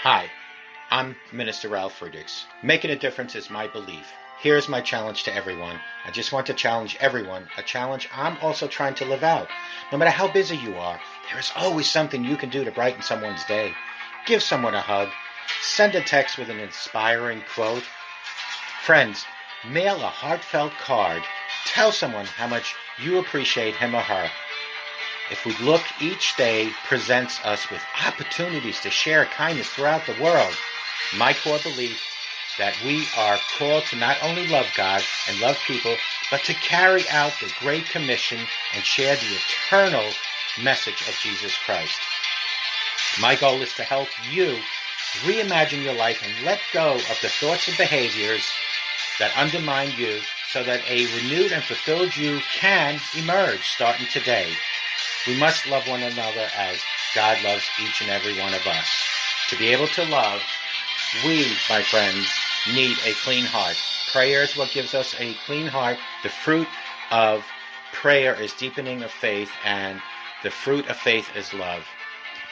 Hi, I'm Minister Ralf Friedrichs. Making a difference is my belief. Here's my challenge to everyone. I just want to challenge everyone, a challenge I'm also trying to live out. No matter how busy you are, there is always something you can do to brighten someone's day. Give someone a hug. Send a text with an inspiring quote. Friends, mail a heartfelt card. Tell someone how much you appreciate him or her. If we look, each day presents us with opportunities to share kindness throughout the world. My core belief that we are called to not only love God and love people, but to carry out the Great Commission and share the eternal message of Jesus Christ. My goal is to help you reimagine your life and let go of the thoughts and behaviors that undermine you so that a renewed and fulfilled you can emerge starting today. We must love one another as God loves each and every one of us. To be able to love, we, my friends, need a clean heart. Prayer is what gives us a clean heart. The fruit of prayer is deepening of faith, and the fruit of faith is love.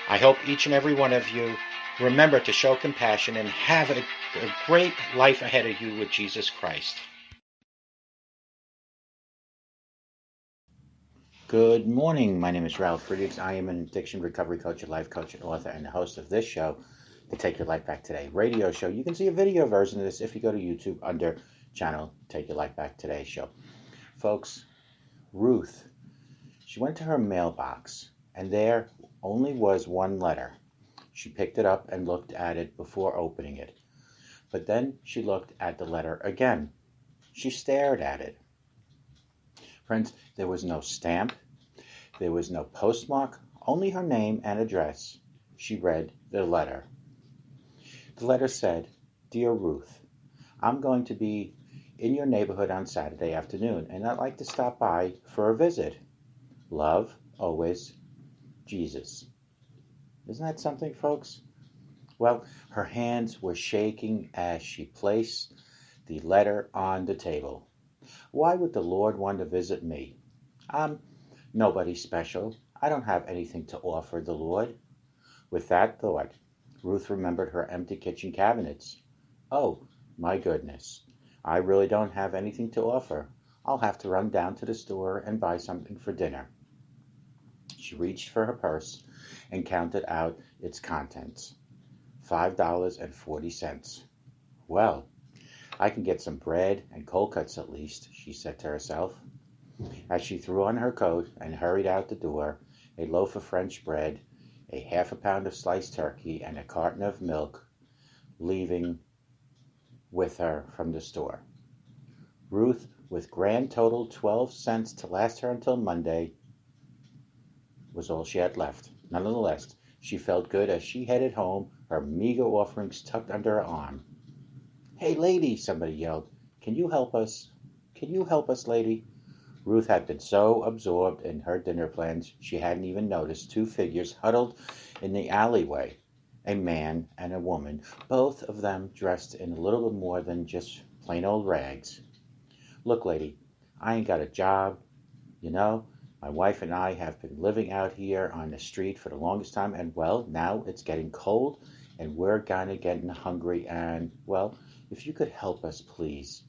I hope each and every one of you remember to show compassion and have a great life ahead of you with Jesus Christ. Good morning. My name is Ralf Friedrichs. I am an addiction recovery coach, a life coach, and author, and the host of this show, the Take Your Life Back Today radio show. You can see a video version of this if you go to YouTube under channel Take Your Life Back Today show. Folks, Ruth, she went to her mailbox, and there only was one letter. She picked it up and looked at it before opening it. But then she looked at the letter again. She stared at it. Friends, there was no stamp, there was no postmark, only her name and address. She read the letter. The letter said, "Dear Ruth, I'm going to be in your neighborhood on Saturday afternoon, and I'd like to stop by for a visit. Love, always, Jesus." Isn't that something, folks? Well, her hands were shaking as she placed the letter on the table. Why would the Lord want to visit me? I'm nobody special. I don't have anything to offer the Lord. With that thought, Ruth remembered her empty kitchen cabinets. Oh, my goodness. I really don't have anything to offer. I'll have to run down to the store and buy something for dinner. She reached for her purse and counted out its contents. $5.40. Well, I can get some bread and cold cuts at least, she said to herself. As she threw on her coat and hurried out the door, a loaf of French bread, a half a pound of sliced turkey, and a carton of milk leaving with her from the store. Ruth, with grand total 12 cents to last her until Monday, was all she had left. Nonetheless, she felt good as she headed home, her meager offerings tucked under her arm. "Hey, lady," somebody yelled. Can you help us, lady?" Ruth had been so absorbed in her dinner plans she hadn't even noticed two figures huddled in the alleyway, a man and a woman, both of them dressed in a little bit more than just plain old rags. "Look, lady, I ain't got a job. You know, my wife and I have been living out here on the street for the longest time, and, well, now it's getting cold, and we're kind of getting hungry, and, well, if you could help us, please.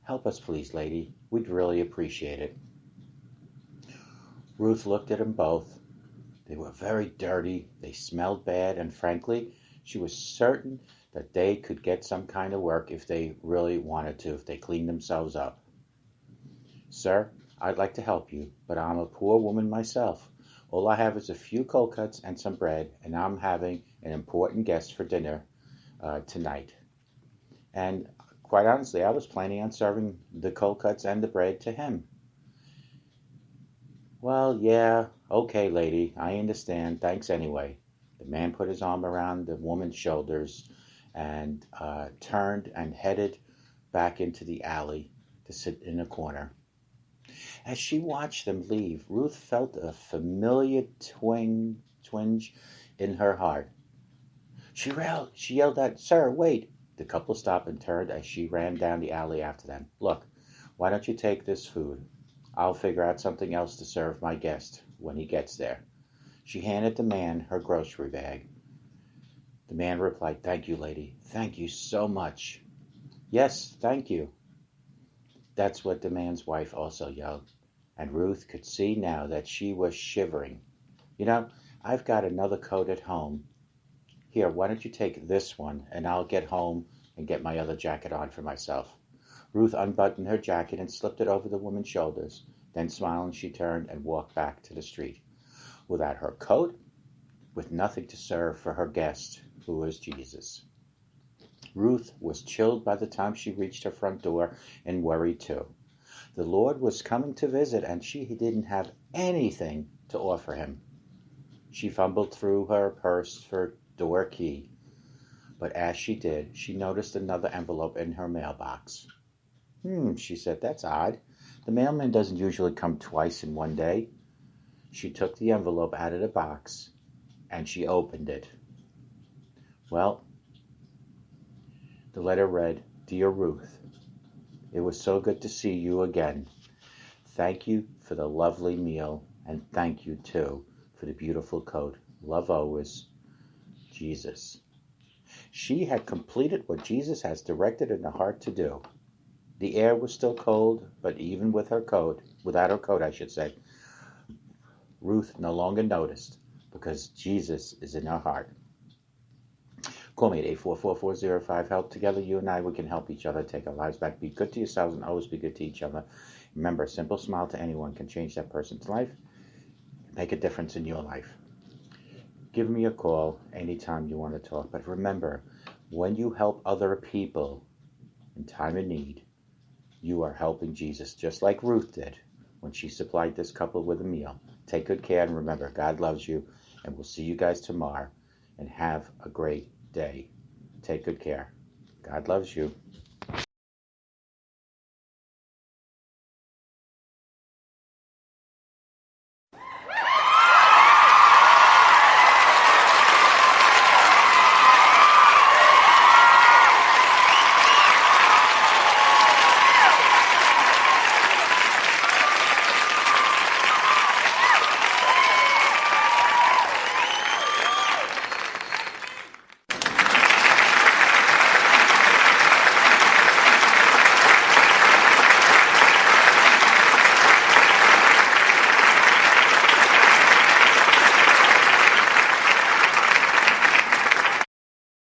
Help us, please, lady. We'd really appreciate it." Ruth looked at them both. They were very dirty, they smelled bad, and frankly, she was certain that they could get some kind of work if they really wanted to, if they cleaned themselves up. "Sir, I'd like to help you, but I'm a poor woman myself. All I have is a few cold cuts and some bread, and I'm having an important guest for dinner tonight. And quite honestly, I was planning on serving the cold cuts and the bread to him." "Well, yeah, okay, lady, I understand. Thanks anyway." The man put his arm around the woman's shoulders and turned and headed back into the alley to sit in a corner. As she watched them leave, Ruth felt a familiar twinge in her heart. She yelled out, "Sir, wait!" The couple stopped and turned as she ran down the alley after them. "Look, why don't you take this food? I'll figure out something else to serve my guest when he gets there." She handed the man her grocery bag. The The man replied, "Thank you, lady. Thank you so much." "Yes, thank you." That's what the man's wife also yelled. And Ruth could see now that she was shivering. "You know, I've got another coat at home. Here, why don't you take this one, and I'll get home and get my other jacket on for myself." Ruth unbuttoned her jacket and slipped it over the woman's shoulders. Then, smiling, she turned and walked back to the street. Without her coat, with nothing to serve for her guest, who was Jesus. Ruth was chilled by the time she reached her front door, and worried too. The Lord was coming to visit, and she didn't have anything to offer him. She fumbled through her purse for door key, but as she did, she noticed another envelope in her mailbox. She said, "That's odd. The mailman doesn't usually come twice in one day." She took the envelope out of the box, and she opened it. Well, the letter read, "Dear Ruth, it was so good to see you again. Thank you for the lovely meal, and thank you, too, for the beautiful coat. Love always, Jesus." She had completed what Jesus has directed in her heart to do. The air was still cold, but even with her coat, without her coat, I should say, Ruth no longer noticed, because Jesus is in her heart. Call me at 844-405-HELP. Together, you and I, we can help each other take our lives back. Be good to yourselves and always be good to each other. Remember, a simple smile to anyone can change that person's life, make a difference in your life. Give me a call anytime you want to talk. But remember, when you help other people in time of need, you are helping Jesus, just like Ruth did when she supplied this couple with a meal. Take good care, and remember, God loves you, and we'll see you guys tomorrow, and have a great day. Take good care. God loves you.